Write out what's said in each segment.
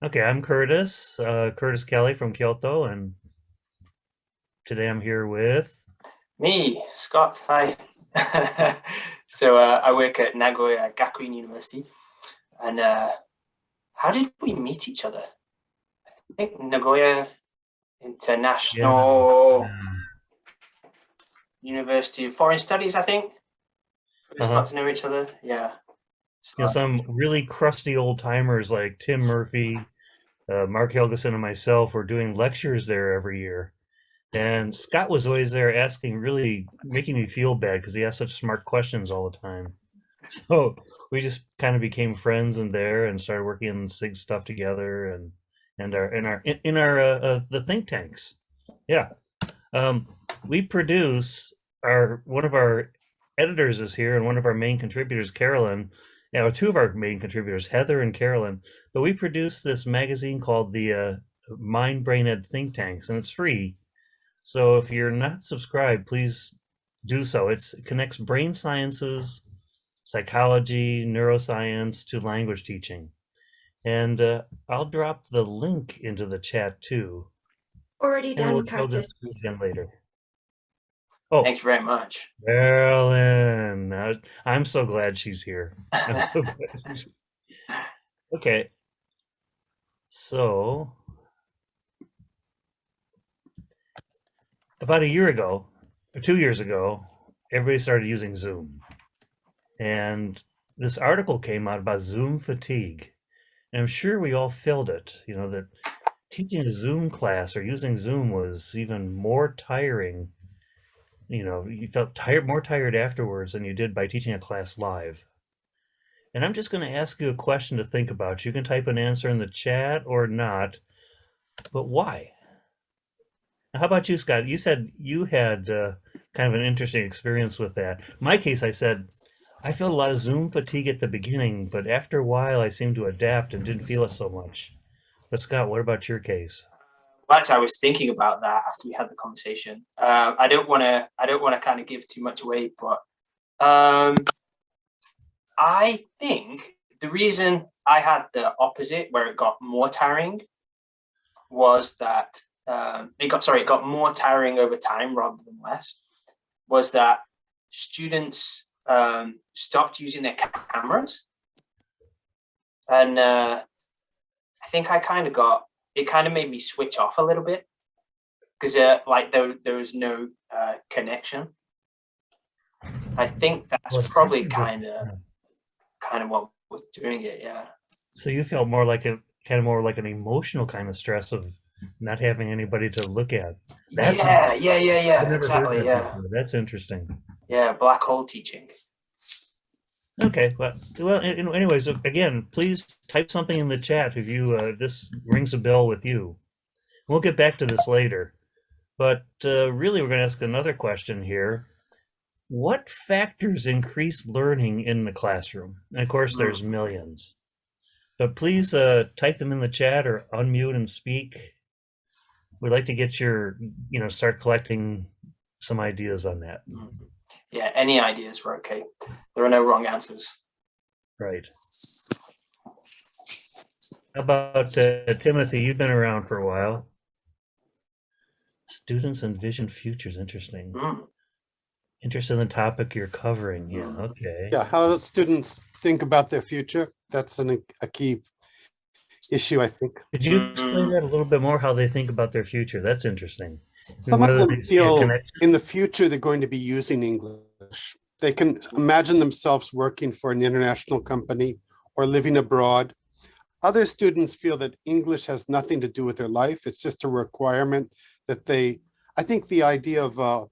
Okay, I'm Curtis, Curtis Kelly from Kyoto, and today I'm here with. Me, Scott, hi. So I work at Nagoya Gakuin University, and how did we meet each other? I think Nagoya Yeah, International University of Foreign Studies, I think. We just got uh-huh. to know each other. Yeah. So, Some really crusty old timers like Tim Murphy, Mark Helgeson, and myself were doing lectures there every year. And Scott was always there asking, really making me feel bad because he asked such smart questions all the time. So we just kind of became friends in there and started working on SIG stuff together and our the think tanks. Yeah. Um, we produce our one of our editors is here and one of our main contributors, Carolyn. Yeah, two of our main contributors, Heather and Carolyn. But we produce this magazine called the Mind Brain Ed Think Tanks, and it's free. So if you're not subscribed, please do so. It connects brain sciences, psychology, neuroscience to language teaching. And I'll drop the link into the chat too, Already and done, we'll Curtis. just do it again later. Oh, thank you very much. Carolyn, I'm so glad she's here. I'm so glad she's okay. So, about a year ago, or 2 years ago, everybody started using Zoom. And this article came out about Zoom fatigue. And I'm sure we all felt it, that teaching a Zoom class or using Zoom was even more tiring. You felt more tired afterwards than you did by teaching a class live. And I'm just going to ask you a question to think about. You can type an answer in the chat or not, but why? How about you, Scott? You said you had kind of an interesting experience with that. In my case, I said I felt a lot of Zoom fatigue at the beginning, but after a while, I seemed to adapt and didn't feel it so much. But Scott, what about your case? Well, actually, I was thinking about that after we had the conversation. I don't want to. I don't want to kind of give too much away, but I think the reason I had the opposite, where it got more tiring, was that it got more tiring over time rather than less. Was that students stopped using their cameras, and I think I kind of got it. Kind of made me switch off a little bit because like there was no connection. I think Well, that's that's probably a good. kind of what was doing it. Yeah. So you felt more like a kind of more like an emotional kind of stress of not having anybody to look at. That's I've Yeah. never heard Exactly. that Yeah. before. That's interesting. Yeah. Black hole teaching. Okay, well. Anyways, again, please type something in the chat if you this rings a bell with you. We'll get back to this later, but really, we're going to ask another question here. What factors increase learning in the classroom? And of course, there's millions. But please type them in the chat or unmute and speak. We'd like to get start collecting some ideas on that. Yeah, any ideas were okay. There are no wrong answers. Right. How about Timothy? You've been around for a while. Students envision futures. Interesting. Interested in the topic you're covering. Yeah, okay. Yeah, how students think about their future. That's a key issue, I think. Could you explain that a little bit more, how they think about their future? That's interesting. Some of them feel in the future they're going to be using English. They can imagine themselves working for an international company or living abroad. Other students feel that English has nothing to do with their life. It's just a requirement that I think the idea of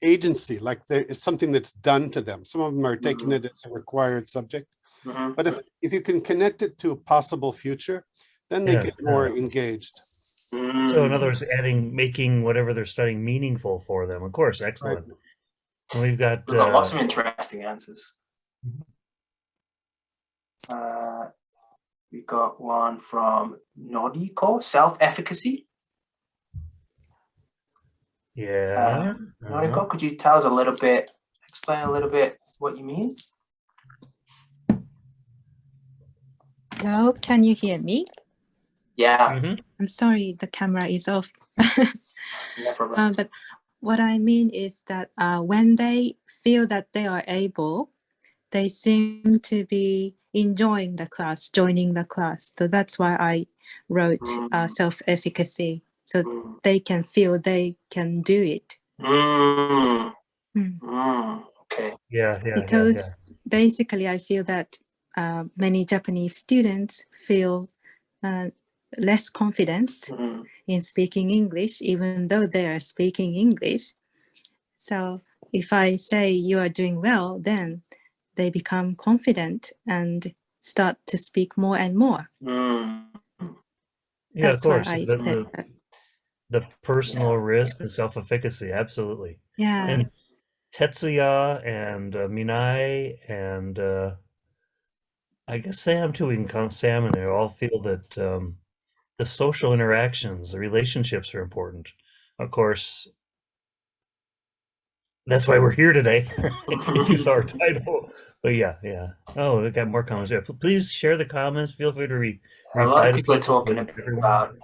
agency, like there is something that's done to them. Some of them are taking it as a required subject. But if you can connect it to a possible future, then they get more engaged. So in other words, making whatever they're studying meaningful for them. Of course, excellent. Right. And we've got lots of interesting answers. We got one from Nordico, self-efficacy. Yeah. Nordico, could you explain a little bit what you mean? Hello, can you hear me? Yeah, Mhm. I'm sorry, the camera is off. no problem. But what I mean is that when they feel that they are able, they seem to be enjoying the class, joining the class. So that's why I wrote self-efficacy, so they can feel they can do it. Okay. Yeah, Because basically I feel that many Japanese students feel less confidence in speaking English, even though they are speaking English. So if I say you are doing well, then they become confident and start to speak more and more. Yeah, of That's why course. I said that. The personal risk and self-efficacy, absolutely. Yeah. And Tetsuya and Minai and I guess Sam too. We can count Sam in there. All feel that the social interactions, the relationships are important. Of course, that's why we're here today. If you saw our title, but yeah. Oh, we got more comments here. Please share the comments. Feel free to A lot reply of to people are people. talking about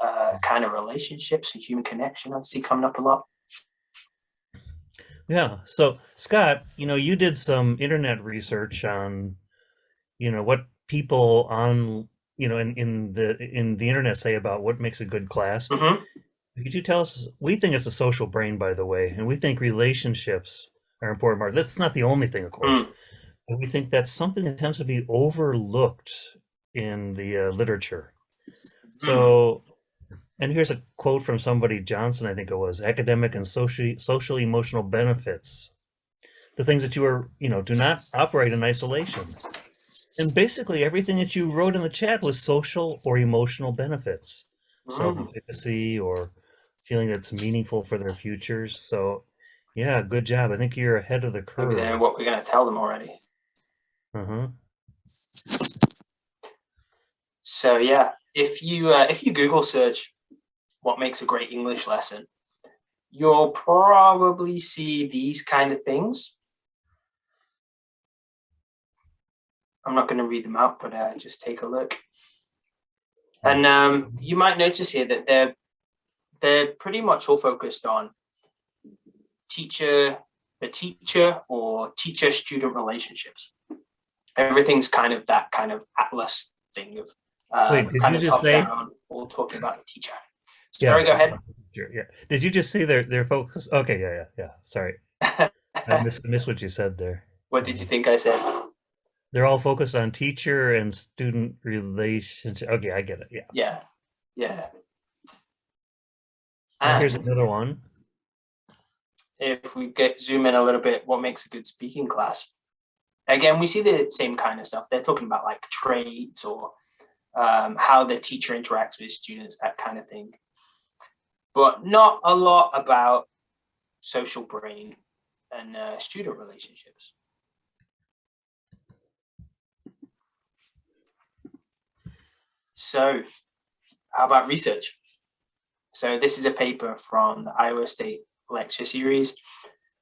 kind of relationships and human connection. I see coming up a lot. Yeah. So Scott, you did some internet research on, what people on, in the internet say about what makes a good class. Could you tell us? We think it's a social brain, by the way, and we think relationships are important part. That's not the only thing, of course, but we think that's something that tends to be overlooked in the literature. So, and here's a quote from somebody, Johnson, I think it was: academic and social emotional benefits, the things that you are, do not operate in isolation. And basically everything that you wrote in the chat was social or emotional benefits, self-efficacy or feeling that's meaningful for their futures. So yeah, good job. I think you're ahead of the Maybe they know curve. what we're going to tell them already. So yeah, if you Google search what makes a great English lesson, you'll probably see these kind of things. I'm not going to read them out, but just take a look. And you might notice here that they're pretty much all focused on the teacher or teacher-student relationships. Everything's kind of that kind of atlas thing of kind of top down, all talking about the teacher. Sorry, go ahead. Yeah. Did you just say they're focused? Okay, yeah. Sorry. I missed what you said there. What did you think I said? They're all focused on teacher and student relationship. Okay, I get it. Yeah. And here's another one. If we zoom in a little bit, what makes a good speaking class? Again, we see the same kind of stuff. They're talking about like traits or how the teacher interacts with students, that kind of thing. But not a lot about social brain and student relationships. So how about research? So this is a paper from the Iowa State lecture series.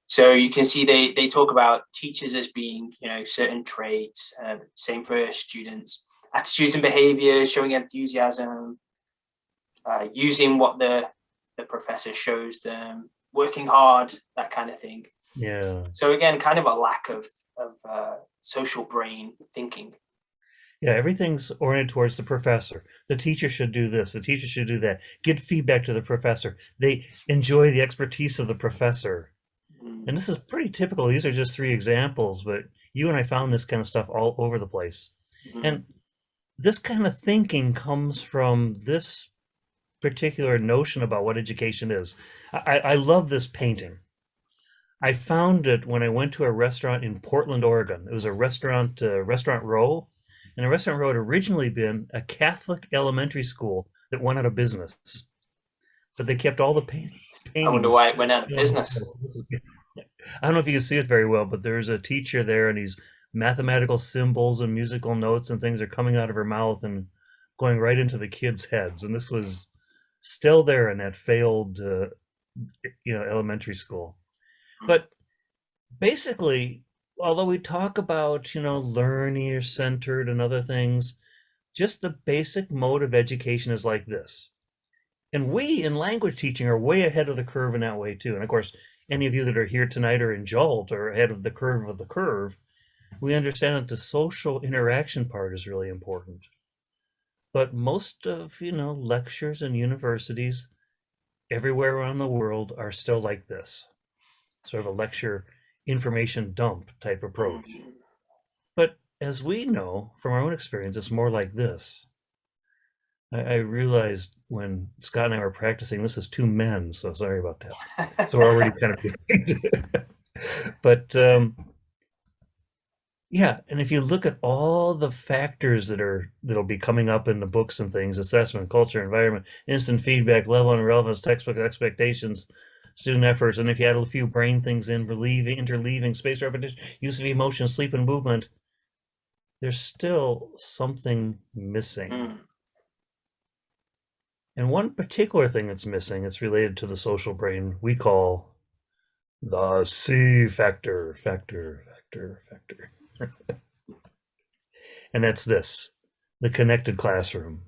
So you can see they talk about teachers as being, certain traits, same for students, attitudes and behaviors, showing enthusiasm, using what the professor shows them, working hard, that kind of thing. Yeah. So again, kind of a lack of social brain thinking. Yeah, everything's oriented towards the professor. The teacher should do this. The teacher should do that. Give feedback to the professor. They enjoy the expertise of the professor. And this is pretty typical. These are just 3 examples, but you and I found this kind of stuff all over the place. And this kind of thinking comes from this particular notion about what education is. I love this painting. I found it when I went to a restaurant in Portland, Oregon. It was a restaurant row. And the restaurant row had originally been a Catholic elementary school that went out of business. But they kept all the paintings. I wonder why it went out of business. I don't know if you can see it very well, but there's a teacher there, and these mathematical symbols and musical notes and things are coming out of her mouth and going right into the kids' heads. And this was still there in that failed, elementary school. But basically, although we talk about, learner-centered and other things, Just the basic mode of education is like this. And we in language teaching are way ahead of the curve in that way too. And of course, any of you that are here tonight or in JALT are ahead of the curve. We understand that the social interaction part is really important. But most of, lectures and universities everywhere around the world are still like this, sort of a lecture information dump type approach. But as we know from our own experience, it's more like this. I realized when Scott and I were practicing, this is two men, so sorry about that. So we're already kind of but yeah, and if you look at all the factors that'll be coming up in the books and things, assessment, culture, environment, instant feedback, level and relevance, textbook expectations, student efforts, and if you add a few brain things in, relieving, interleaving, space repetition, use of emotion, sleep and movement, there's still something missing. And one particular thing that's missing, it's related to the social brain, we call the C factor. And that's this, the connected classroom.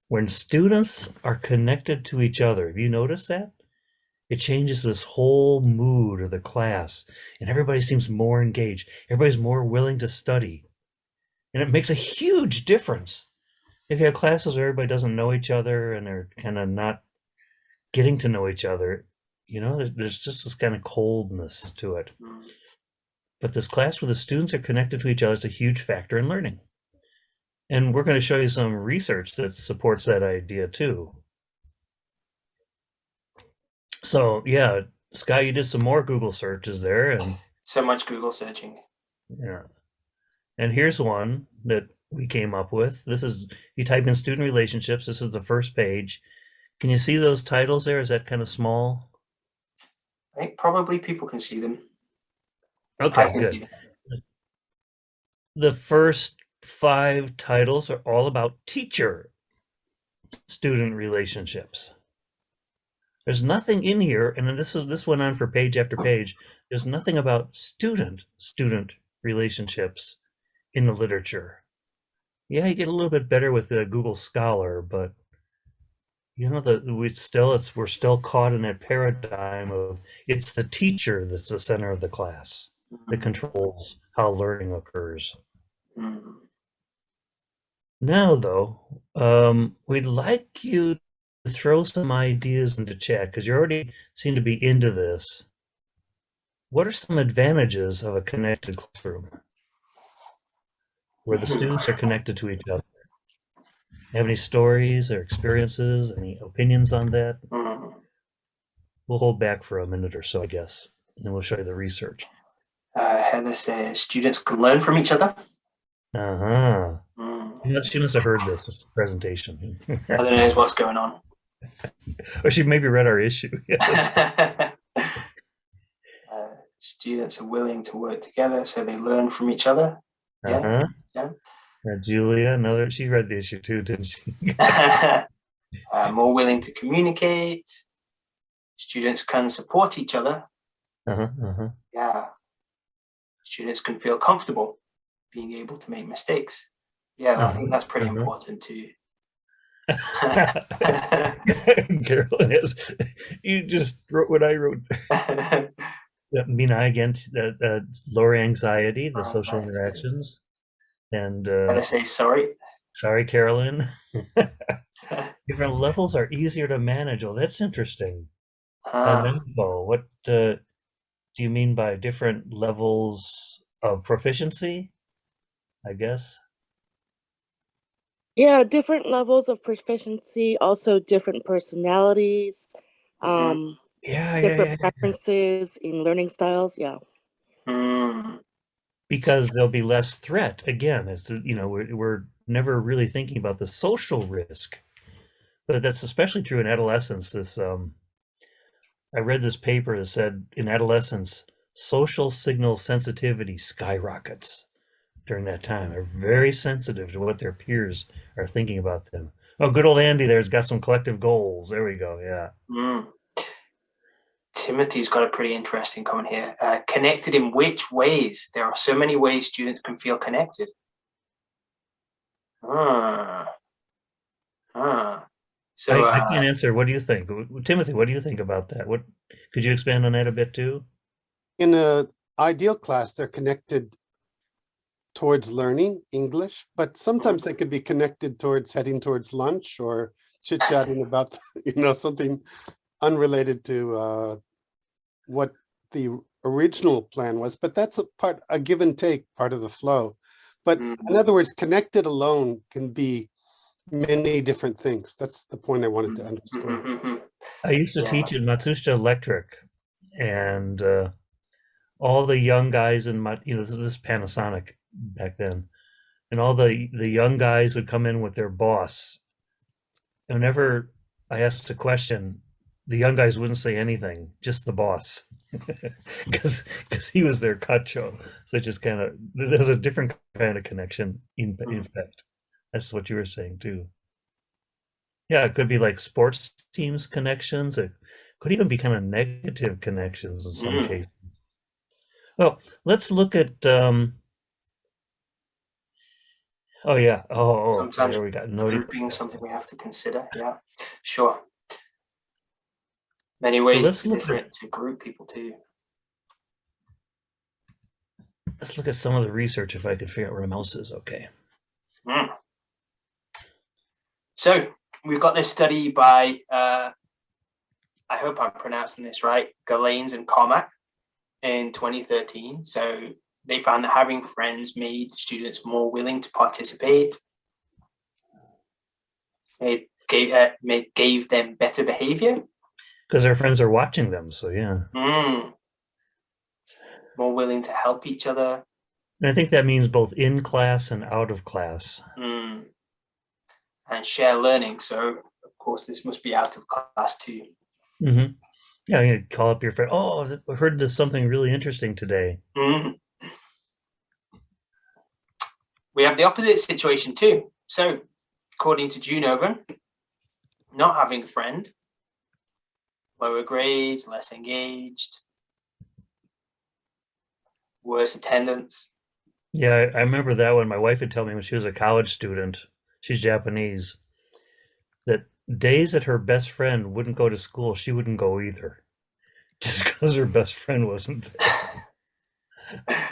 When students are connected to each other, have you noticed that? It changes this whole mood of the class, and everybody seems more engaged. Everybody's more willing to study. And it makes a huge difference. If you have classes where everybody doesn't know each other and they're kind of not getting to know each other, there's just this kind of coldness to it. But this class where the students are connected to each other is a huge factor in learning. And we're going to show you some research that supports that idea too. So yeah, Scott, you did some more Google searches there, and so much Google searching. Yeah. And here's one that we came up with. This is, you type in student relationships. This is the first page. Can you see those titles there? Is that kind of small? I think probably people can see them. Okay, good. The first 5 titles are all about teacher-student relationships. There's nothing in here, and this went on for page after page. There's nothing about student-student relationships in the literature. Yeah, you get a little bit better with the Google Scholar, but we're still caught in that paradigm of it's the teacher that's the center of the class that controls how learning occurs. Now, though, we'd like you to throw some ideas into chat because you already seem to be into this. What are some advantages of a connected classroom where the students are connected to each other? Have any stories or experiences, any opinions on that? We'll hold back for a minute or so, I guess, and then we'll show you the research. Heather says students can learn from each other. She must have heard this presentation. Heather knows what's going on. Or she maybe read our issue. Students are willing to work together, so they learn from each other. Yeah. Julia, she read the issue too, didn't she? More willing to communicate. Students can support each other. Yeah. Students can feel comfortable being able to make mistakes. Yeah, I think that's pretty important too. Carolyn, you just wrote what I wrote. Mina, again, lower anxiety, the social interactions. And I say sorry. Sorry, Carolyn. Different levels are easier to manage. Oh, that's interesting. What do you mean by different levels of proficiency? I guess. Yeah, different levels of proficiency, also different personalities, different preferences in learning styles. Yeah. Because there'll be less threat. Again, it's we're never really thinking about the social risk, but that's especially true in adolescence. I read this paper that said in adolescence, social signal sensitivity skyrockets during that time. They're very sensitive to what their peers are thinking about them. Oh, good old Andy there's got some collective goals. There we go. Yeah. Timothy's got a pretty interesting comment here. Connected in which ways? There are so many ways students can feel connected. Ah. Ah. So I can't answer. What do you think? Timothy, what do you think about that? What could you expand on that a bit too? In a ideal class, they're connected towards learning English, but sometimes they could be connected towards heading towards lunch or chit-chatting about, something unrelated to what the original plan was. But that's a give and take, part of the flow. But in other words, connected alone can be many different things. That's the point I wanted to underscore. I used to teach in Matsushita Electric, and all the young guys in this is Panasonic back then, and all the young guys would come in with their boss. And whenever I asked a question, the young guys wouldn't say anything, just the boss, because he was their kacho. So it just kind of, there's a different kind of connection in fact. That's what you were saying too. Yeah, it could be like sports teams connections. It could even be kind of negative connections in some cases. Well, let's look at oh yeah. Sometimes there we got grouping something we have to consider. Yeah, sure. Many ways to group people too. Let's look at some of the research if I could figure out where the mouse is. Okay. So we've got this study by I hope I'm pronouncing this right, Galanes and Cormack in 2013. So they found that having friends made students more willing to participate. It gave them better behavior. Because their friends are watching them, so yeah. More willing to help each other. And I think that means both in class and out of class. And share learning. So, of course, this must be out of class too. Yeah, you call up your friend. Oh, I heard there's something really interesting today. We have the opposite situation too. So, according to Junovan, not having a friend, lower grades, less engaged, worse attendance. Yeah, I remember that one. My wife would tell me when she was a college student, she's Japanese, that days that her best friend wouldn't go to school, she wouldn't go either, just because her best friend wasn't there.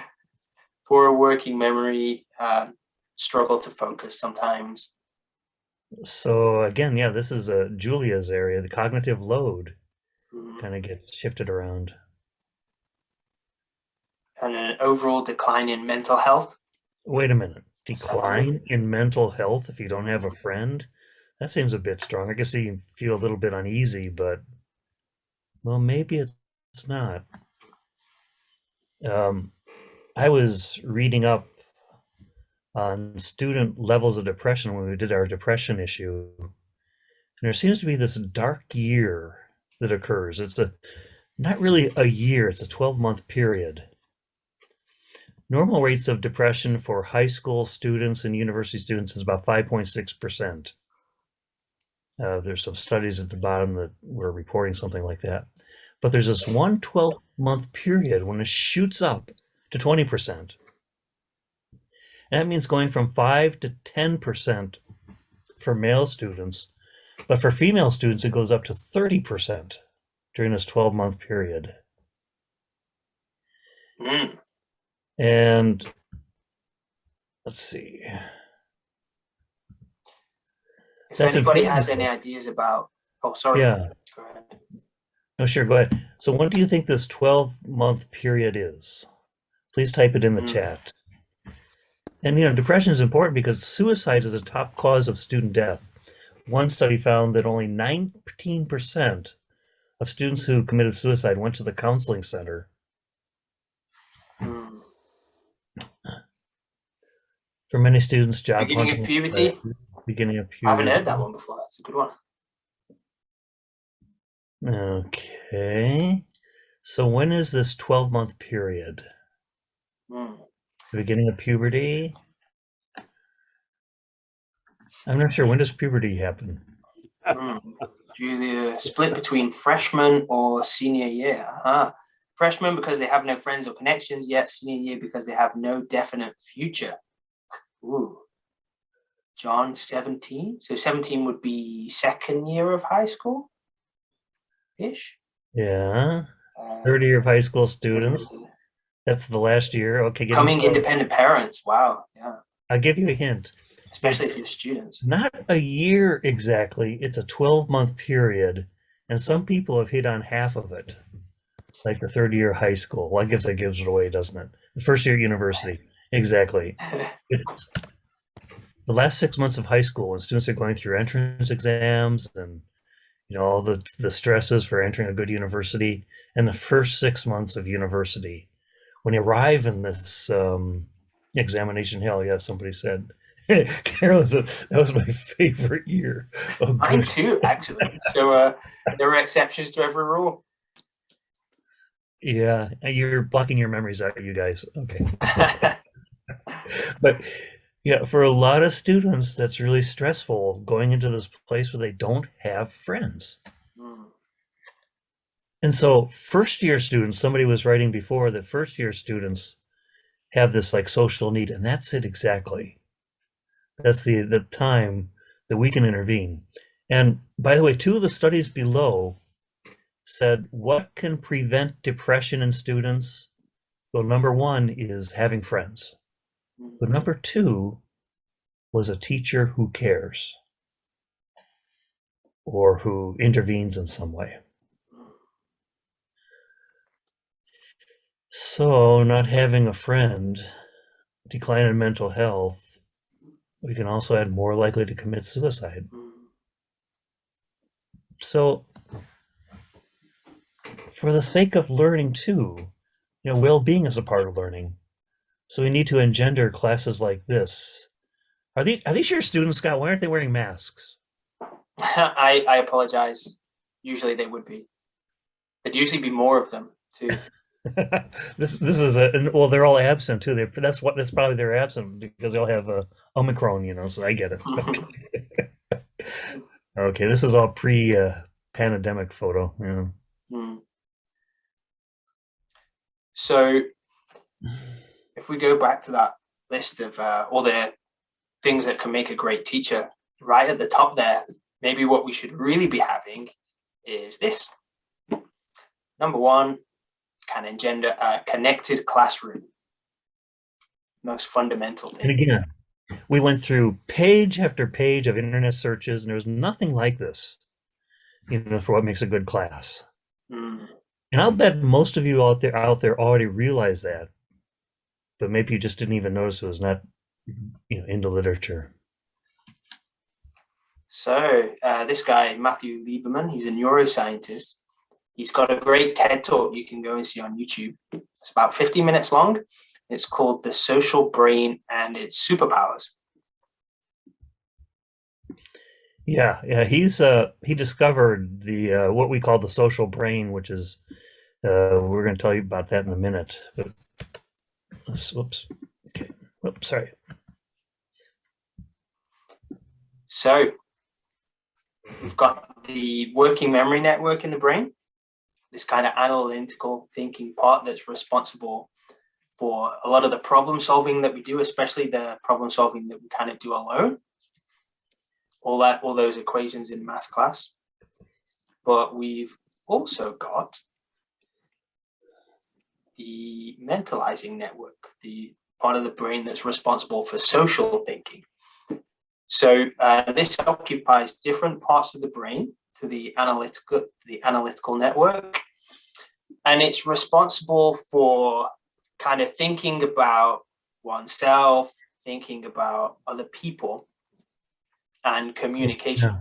Poor working memory, struggle to focus sometimes. So again, yeah, this is Julia's area. The cognitive load kind of gets shifted around. And an overall decline in mental health. Wait a minute. Decline in mental health if you don't have a friend? That seems a bit strong. I guess you feel a little bit uneasy, but well, maybe it's not. I was reading up on student levels of depression when we did our depression issue. And there seems to be this dark year that occurs. It's not really a year, it's a 12-month period. Normal rates of depression for high school students and university students is about 5.6%. There's some studies at the bottom that were reporting something like that. But there's this one 12-month period when it shoots up to 20%. And that means going from 5 to 10% for male students. But for female students, it goes up to 30% during this 12-month period. And let's see. If anybody has any ideas about, oh, sorry. Yeah. Go ahead. No, sure, go ahead. So what do you think this 12-month period is? Please type it in the chat. And, depression is important because suicide is a top cause of student death. One study found that only 19% of students who committed suicide went to the counseling center. For many students, job beginning of puberty. Beginning of puberty. I haven't heard that one before. That's a good one. Okay. So when is this 12-month period? The beginning of puberty? I'm not sure. When does puberty happen? Julia, split between freshman or senior year. Freshman because they have no friends or connections, yet senior year because they have no definite future. Ooh. John 17. So 17 would be second year of high school-ish. Yeah. Third year of high school students. That's the last year. Okay. Becoming independent parents. Wow. Yeah. I'll give you a hint. Especially if you're students. Not a year exactly. It's a 12-month period. And some people have hit on half of it. Like the third year of high school. Well, I guess that gives it away, doesn't it? The first year of university. Exactly. It's the last 6 months of high school when students are going through entrance exams and all the stresses for entering a good university, and the first 6 months of university. When you arrive in this examination hell, yeah, somebody said. Carol said, that was my favorite year. Oh, mine too, actually. So there were exceptions to every rule. Yeah, you're blocking your memories out, you guys. Okay. But yeah, for a lot of students, that's really stressful going into this place where they don't have friends. And so first year students, somebody was writing before that first year students have this like social need, and that's it exactly. That's the time that we can intervene. And by the way, 2 of the studies below said what can prevent depression in students. Well, number 1 is having friends. But number 2 was a teacher who cares or who intervenes in some way. So not having a friend, decline in mental health, we can also add more likely to commit suicide. So for the sake of learning too, well-being is a part of learning. So we need to engender classes like this. Are these your students, Scott? Why aren't they wearing masks? I apologize. Usually they would be. There'd usually be more of them too. This is well, they're all absent too. That's probably they're absent because they all have Omicron, so I get it. Okay, this is all pre-pandemic photo. Yeah. So if we go back to that list of all the things that can make a great teacher, right at the top there, maybe what we should really be having is this. Number 1, can engender a connected classroom. Most fundamental thing. And again, we went through page after page of internet searches, and there was nothing like this, for what makes a good class. And I'll bet most of you out there already realize that, but maybe you just didn't even notice it was not, into literature. So this guy, Matthew Lieberman, he's a neuroscientist. He's got a great TED talk you can go and see on YouTube. It's about 50 minutes long. It's called The Social Brain and Its Superpowers. Yeah, he discovered the what we call the social brain, which is we're going to tell you about that in a minute. But whoops. Okay. Whoops, sorry. So we've got the working memory network in the brain, this kind of analytical thinking part that's responsible for a lot of the problem solving that we do, especially the problem solving that we kind of do alone. All those equations in math class. But we've also got the mentalizing network, the part of the brain that's responsible for social thinking. So this occupies different parts of the brain to the analytical network, and it's responsible for kind of thinking about oneself, thinking about other people, and communication.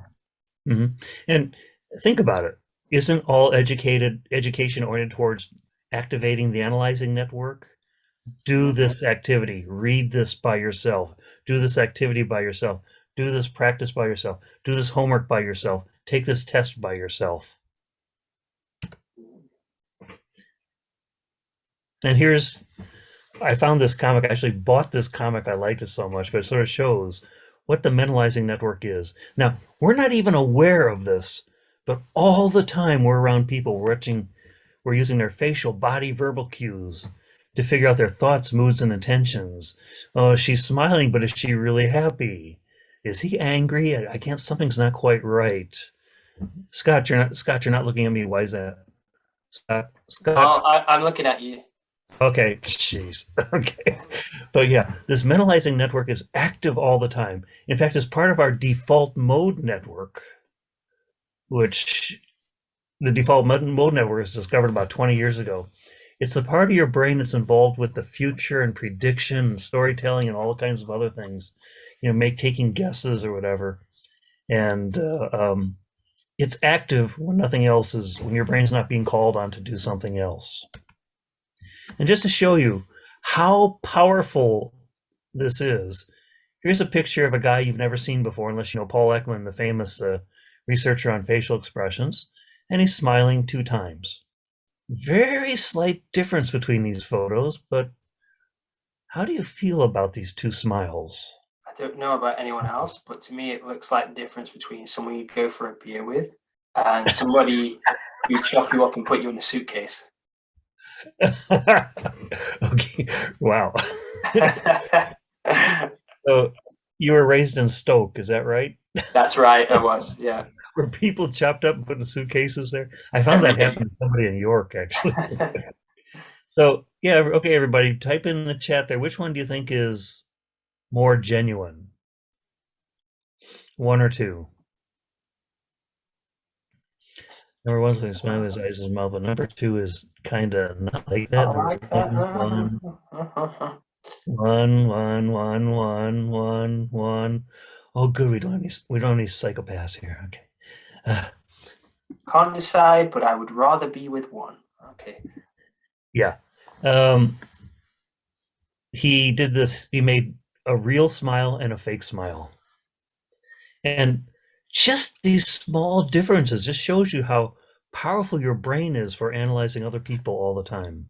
Yeah. Mm-hmm. And think about it. Isn't all education oriented towards activating the analyzing network? Do this activity, read this by yourself, do this activity by yourself, do this practice by yourself, do this homework by yourself, take this test by yourself. And I found this comic, I actually bought this comic, I liked it so much, but it sort of shows what the mentalizing network is. Now, we're not even aware of this, but all the time we're around people, we're using their facial body verbal cues to figure out their thoughts, moods, and intentions. Oh, she's smiling, but is she really happy? Is he angry? I can't. Something's not quite right. Scott, you're not looking at me. Why is that? Scott. Oh, I'm looking at you. Okay, jeez. Okay. But yeah, this mentalizing network is active all the time. In fact, it's part of our default mode network, which the default mode network was discovered about 20 years ago. It's the part of your brain that's involved with the future and prediction and storytelling and all kinds of other things, taking guesses or whatever. And it's active when nothing else is, when your brain's not being called on to do something else. And just to show you how powerful this is, here's a picture of a guy you've never seen before, unless you know Paul Ekman, the famous researcher on facial expressions, and he's smiling 2 times. Very slight difference between these photos, but how do you feel about these 2 smiles? I don't know about anyone else, but to me it looks like the difference between someone you go for a beer with and somebody who chop you up and put you in a suitcase. Okay, wow. So you were raised in Stoke, is that right? That's right, I was, yeah. Were people chopped up and put in suitcases there? I found that happened to somebody in York, actually. So, yeah, okay, everybody, type in the chat there. Which one do you think is more genuine? 1 or 2? Number 1's when he smiles, his eyes, his mouth, but number 2 is kind of not like that. I like that. 1. Oh, good. We don't have any psychopaths here. Okay. Can't decide, but I would rather be with 1. Okay. Yeah. He did this. He made a real smile and a fake smile. And just these small differences just shows you how powerful your brain is for analyzing other people all the time.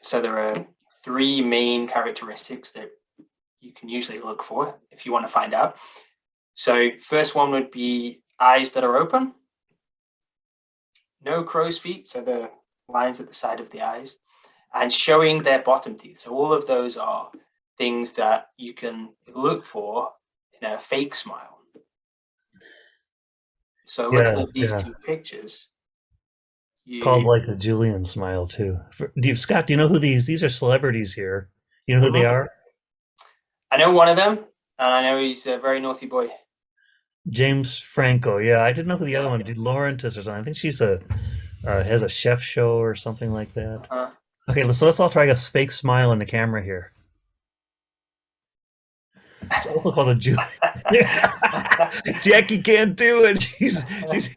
So there are 3 main characteristics that you can usually look for if you want to find out. So first one would be eyes that are open, no crow's feet, so the lines at the side of the eyes, and showing their bottom teeth. So all of those are things that you can look for in a fake smile. So looking at these 2 pictures, called like the Julian smile too. Scott, do you know who these are? Celebrities here. You know who they are? I know one of them, and I know he's a very naughty boy. James Franco. Yeah, I didn't know who the other one. Laurentis or something. I think she's has a chef show or something like that. Okay, let's all try a fake smile in the camera here. It's also called a Julian. Jackie can't do it. She's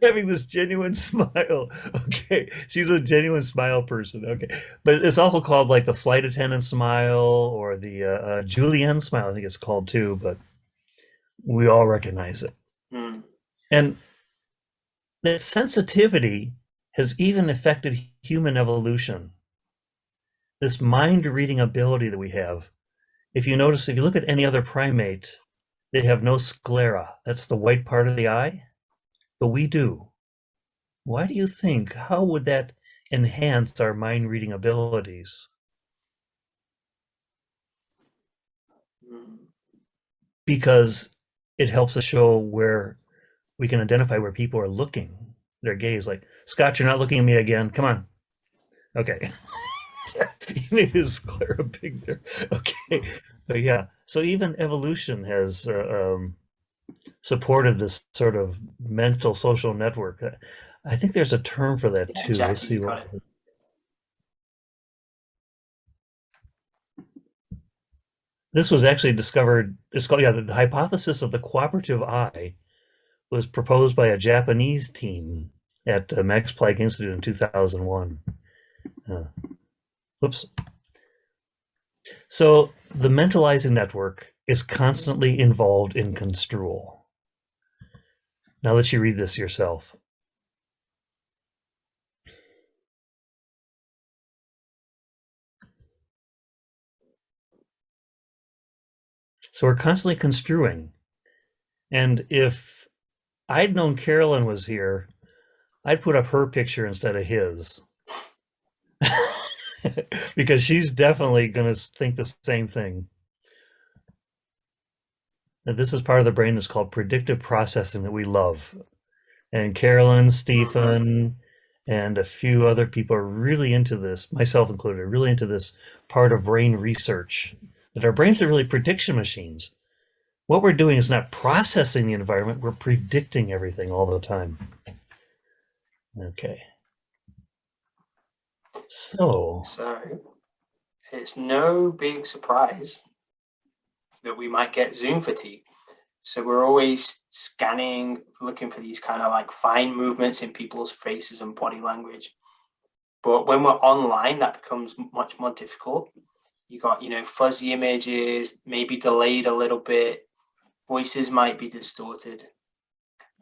having this genuine smile. Okay, she's a genuine smile person. Okay, but it's also called like the flight attendant smile or the Julienne smile. I think it's called too, but we all recognize it. And that sensitivity has even affected human evolution. This mind reading ability that we have. If you notice, if you look at any other primate, they have no sclera. That's the white part of the eye, but we do. Why do you think? How would that enhance our mind reading abilities? Because it helps us show where we can identify where people are looking, their gaze. Like, Scott, you're not looking at me again. Come on. Okay. He made his sclera big there. Okay. But yeah. So even evolution has supported this sort of mental social network. I think there's a term for that too. Jackie, Let's see what. This was actually discovered. It's called the hypothesis of the cooperative eye was proposed by a Japanese team at Max Planck Institute in 2001. Whoops. So the mentalizing network is constantly involved in construal. Now let you read this yourself. So we're constantly construing. And if I'd known Carolyn was here, I'd put up her picture instead of his. Because she's definitely going to think the same thing. And this is part of the brain that's called predictive processing that we love. And Carolyn, Stephen, and a few other people are really into this, myself included, really into this part of brain research, that our brains are really prediction machines. What we're doing is not processing the environment, we're predicting everything all the time. Okay. So it's no big surprise that we might get Zoom fatigue. So we're always scanning, looking for these kind of like fine movements in people's faces and body language. But when we're online, that becomes much more difficult. You got, fuzzy images, maybe delayed a little bit. Voices might be distorted.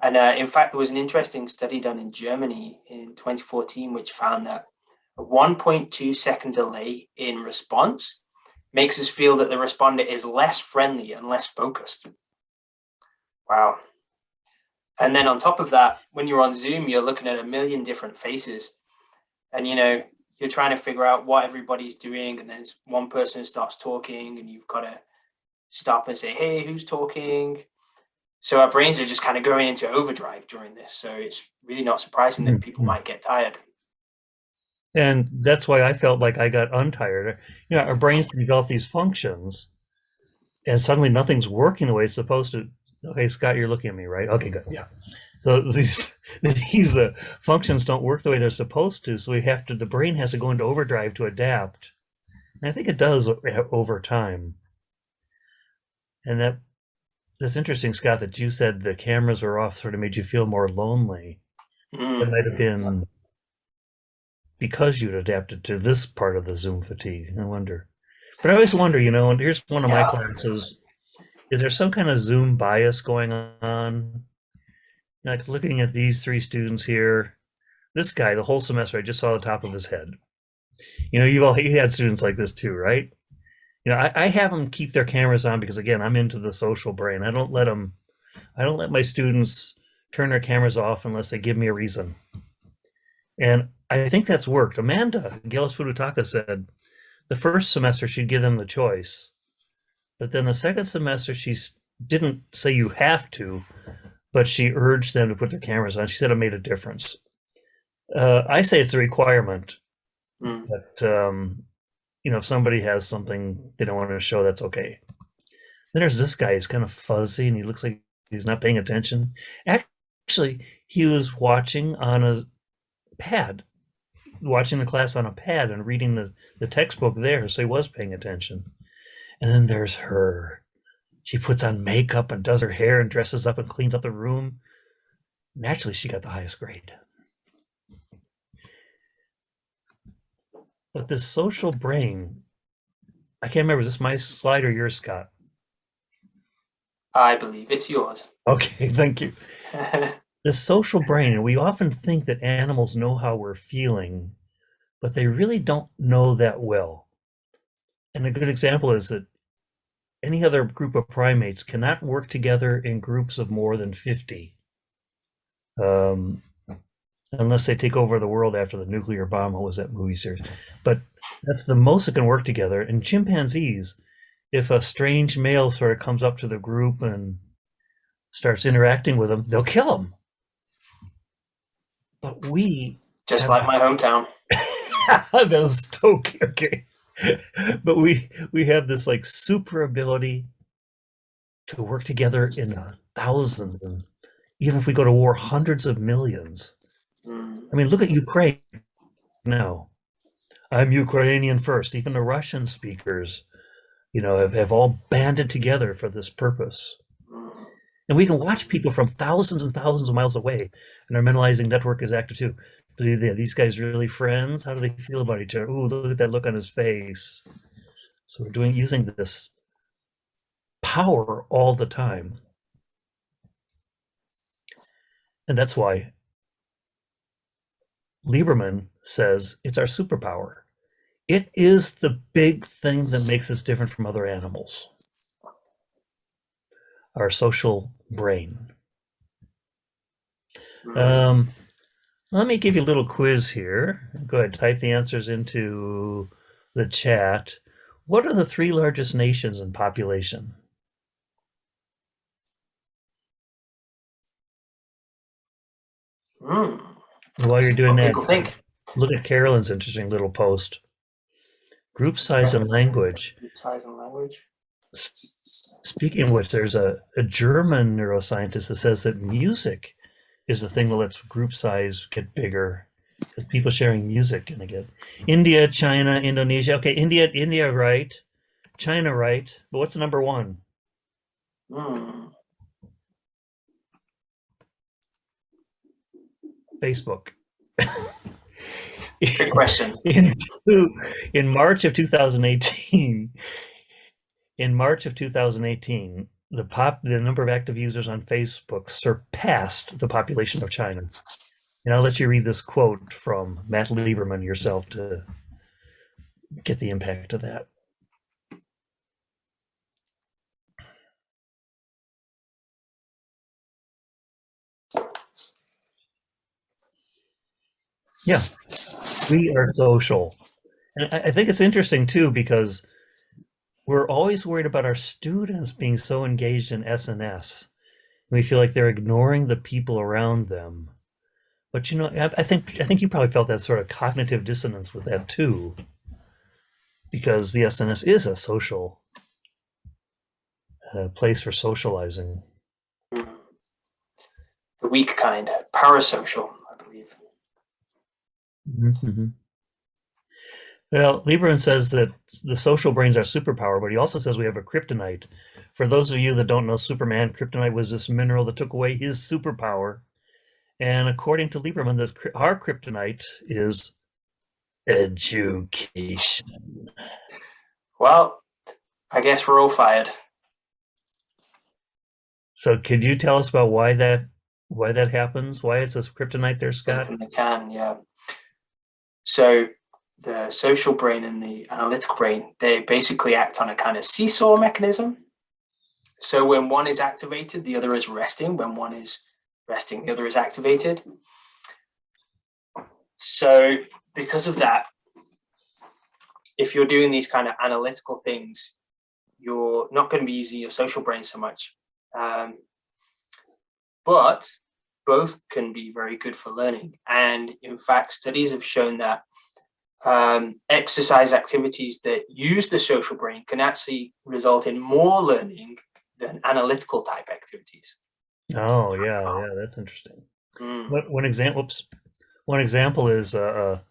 And in fact, there was an interesting study done in Germany in 2014, which found that a 1.2 second delay in response makes us feel that the responder is less friendly and less focused. Wow. And then on top of that, when you're on Zoom, you're looking at a million different faces. And, you're trying to figure out what everybody's doing. And then one person starts talking and you've got to stop and say, hey, who's talking? So our brains are just kind of going into overdrive during this. So it's really not surprising that people might get tired. And that's why I felt like I got untired. Our brains develop these functions and suddenly nothing's working the way it's supposed to. Okay, Scott, you're looking at me, right? Okay, good. Yeah. So these functions don't work the way they're supposed to. So the brain has to go into overdrive to adapt. And I think it does over time. And that's interesting, Scott, that you said the cameras were off sort of made you feel more lonely. It might have been because you'd adapted to this part of the Zoom fatigue. I wonder. But I always wonder, and here's one of my classes. Is there some kind of Zoom bias going on? Like looking at these three students here, this guy, the whole semester, I just saw the top of his head. You had students like this too, right? I have them keep their cameras on because, again, I'm into the social brain. I don't let my students turn their cameras off unless they give me a reason. And I think that's worked. Amanda Gillis-Furutaka said the first semester she'd give them the choice. But then the second semester, she didn't say you have to, but she urged them to put their cameras on. She said it made a difference. I say it's a requirement. But, if somebody has something they don't want to show, that's okay. Then there's this guy. He's kind of fuzzy, and he looks like he's not paying attention. Actually, he was watching on a pad, watching the class on a pad and reading the textbook there, so he was paying attention. And then there's her. She puts on makeup and does her hair and dresses up and cleans up the room. Naturally, she got the highest grade. But this social brain, I can't remember, is this my slide or yours, Scott? I believe it's yours. Okay, thank you. This social brain, and we often think that animals know how we're feeling, but they really don't know that well. And a good example is that any other group of primates cannot work together in groups of more than 50. Unless they take over the world after the nuclear bomb. What was that movie series? But that's the most that can work together. And chimpanzees, if a strange male sort of comes up to the group and starts interacting with them, they'll kill him. But we... Just like my hometown. That was Stoke, okay. But we have this like super ability to work together in thousands, and even if we go to war, hundreds of millions. I mean, look at Ukraine now. I'm Ukrainian first. Even the Russian speakers, have all banded together for this purpose. And we can watch people from thousands and thousands of miles away, and our mentalizing network is active too. Are these guys really friends? How do they feel about each other? Ooh, look at that look on his face. So we're using this power all the time. And that's why Lieberman says it's our superpower. It is the big thing that makes us different from other animals. Our social brain. Let me give you a little quiz here. Go ahead, type the answers into the chat. What are the 3 largest nations in population? While you're doing that, people think. Look at Carolyn's interesting little post. Group size and language. Group size and language. Speaking of which, there's a German neuroscientist that says that music is the thing that lets group size get bigger. Because people sharing music gonna get India, China, Indonesia. Okay, India, right? China, right? But what's number one? Facebook. Good question. In March of 2018, the number of active users on Facebook surpassed the population of China. And I'll let you read this quote from Matt Lieberman yourself to get the impact of that. Yeah, we are social. And I think it's interesting too, because we're always worried about our students being so engaged in SNS. We feel like they're ignoring the people around them. But you know, I think you probably felt that sort of cognitive dissonance with that too, because the SNS is a social place for socializing. The weak kind, parasocial, I believe. Mm-hmm. Well, Lieberman says that the social brains are superpower, but he also says we have a kryptonite. For those of you that don't know Superman, kryptonite was this mineral that took away his superpower. And according to Lieberman, our kryptonite is education. Well, I guess we're all fired. So could you tell us about why that happens? Why it's this kryptonite there, Scott? Certainly can, yeah. So the social brain and the analytical brain, they basically act on a kind of seesaw mechanism. So when one is activated, the other is resting. When one is resting, the other is activated. So because of that, if you're doing these kind of analytical things, you're not going to be using your social brain so much. But both can be very good for learning. And in fact, studies have shown that exercise activities that use the social brain can actually result in more learning than analytical type activities. Oh, yeah, that's interesting. One example is a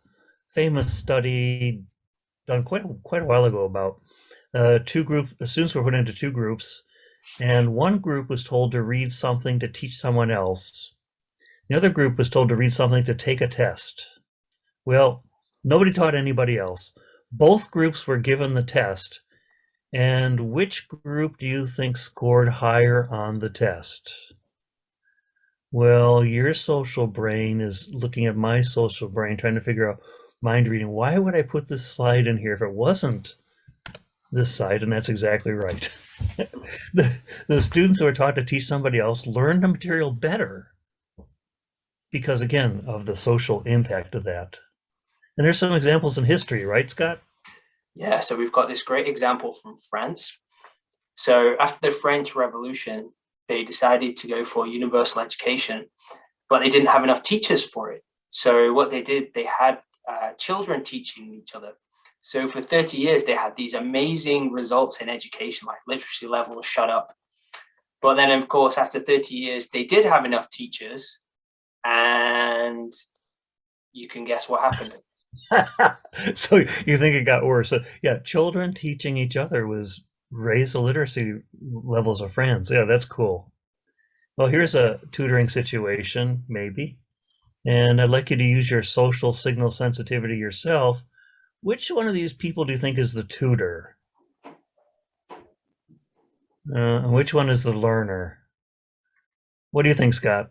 famous study done quite a while ago about students were put into two groups, and one group was told to read something to teach someone else. The other group was told to read something to take a test. Well, nobody taught anybody else. Both groups were given the test. And which group do you think scored higher on the test? Well, your social brain is looking at my social brain, trying to figure out mind reading. Why would I put this slide in here if it wasn't this side? And that's exactly right. The students who are taught to teach somebody else learn the material better because, again, of the social impact of that. And there's some examples in history, right, Scott? Yeah, so we've got this great example from France. So after the French Revolution, they decided to go for universal education, but they didn't have enough teachers for it. So what they did, they had children teaching each other. So for 30 years, they had these amazing results in education, like literacy levels shot up. But then, of course, after 30 years, they did have enough teachers, and you can guess what happened. So you think it got worse? So yeah, children teaching each other raised the literacy levels of France. Yeah, that's cool. Well, here's a tutoring situation, maybe, and I'd like you to use your social signal sensitivity yourself. Which one of these people do you think is the tutor? Which one is the learner? What do you think, Scott?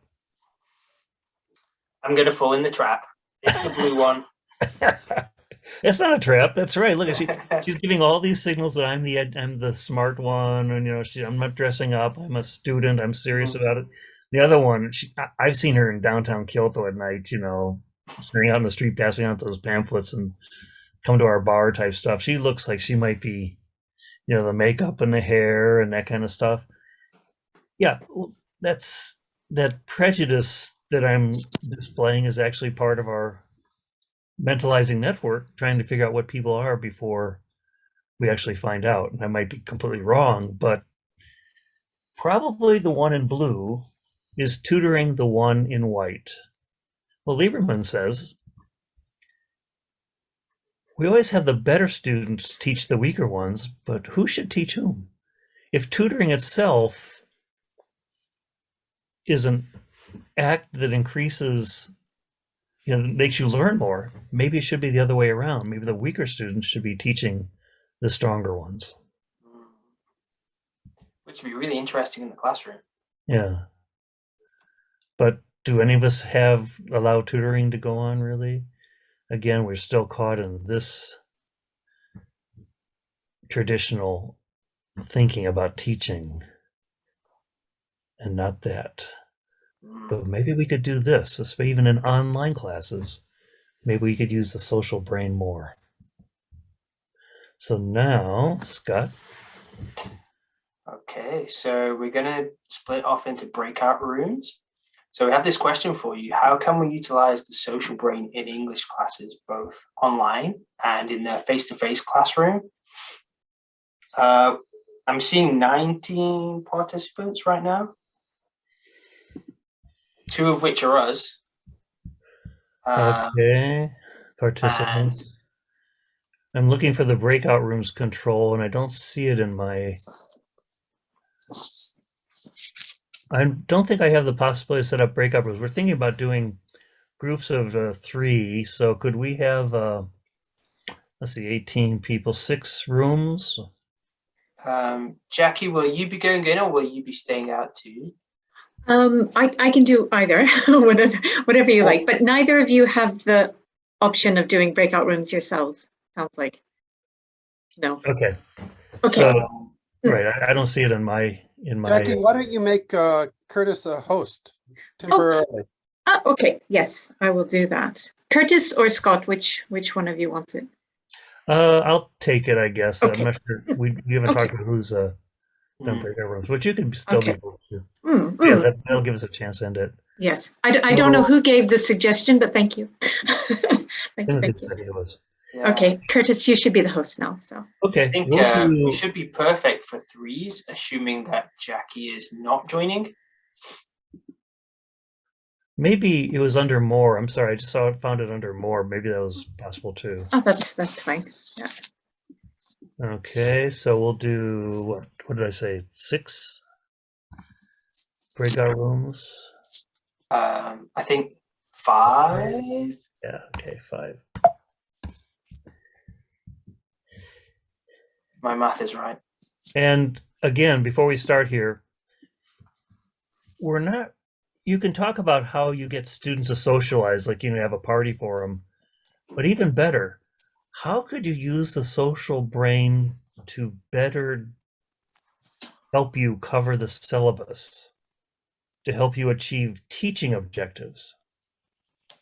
I'm going to fall in the trap. It's the blue one. It's not a trap. That's right. Look, she's giving all these signals that I'm the smart one, and I'm not dressing up. I'm a student. I'm serious about it. The other one, I've seen her in downtown Kyoto at night. Standing out in the street, passing out those pamphlets and come to our bar type stuff. She looks like she might be, the makeup and the hair and that kind of stuff. Yeah, that's that prejudice that I'm displaying is actually part of our mentalizing network, trying to figure out what people are before we actually find out. And I might be completely wrong, but probably the one in blue is tutoring the one in white. Well, Lieberman says, we always have the better students teach the weaker ones, but who should teach whom? If tutoring itself is an act that increases, makes you learn more, maybe it should be the other way around. Maybe the weaker students should be teaching the stronger ones. Which would be really interesting in the classroom. Yeah. But do any of us allow tutoring to go on, really? Again, we're still caught in this traditional thinking about teaching and not that. But maybe we could do this, even in online classes. Maybe we could use the social brain more. So now, Scott. Okay, so we're going to split off into breakout rooms. So we have this question for you. How can we utilize the social brain in English classes, both online and in the face-to-face classroom? I'm seeing 19 participants right now, 2 of which are us. Okay, participants. I'm looking for the breakout rooms control, and I don't see it in my... I don't think I have the possibility to set up breakout rooms. We're thinking about doing groups of 3. So could we have, let's see, 18 people, 6 rooms? Jackie, will you be going in or will you be staying out too? I can do either, whatever you like, but neither of you have the option of doing breakout rooms yourselves, sounds like. No. Okay. Okay. So, right, I don't see it in my... Jackie, why don't you make Curtis a host temporarily? Okay, yes, I will do that. Curtis or Scott, which one of you wants it? I'll take it, I guess. Okay. I'm not sure. We haven't talked about who's done breakout rooms, but you can still be able to. Yeah, that'll give us a chance to end it. Yes, I don't know who gave the suggestion, but thank you. thank you. Yeah. Okay, Curtis, you should be the host now. So okay, I think we should be perfect for 3s, assuming that Jackie is not joining. Maybe it was under more. I'm sorry, I just found it under more. Maybe that was possible too. oh, that's fine. Yeah. Okay, so we'll do what did I say? 6 breakout rooms. I think 5. Yeah. Okay, 5. My math is right. And again, before we start here, you can talk about how you get students to socialize, like have a party for them, but even better, how could you use the social brain to better help you cover the syllabus, to help you achieve teaching objectives?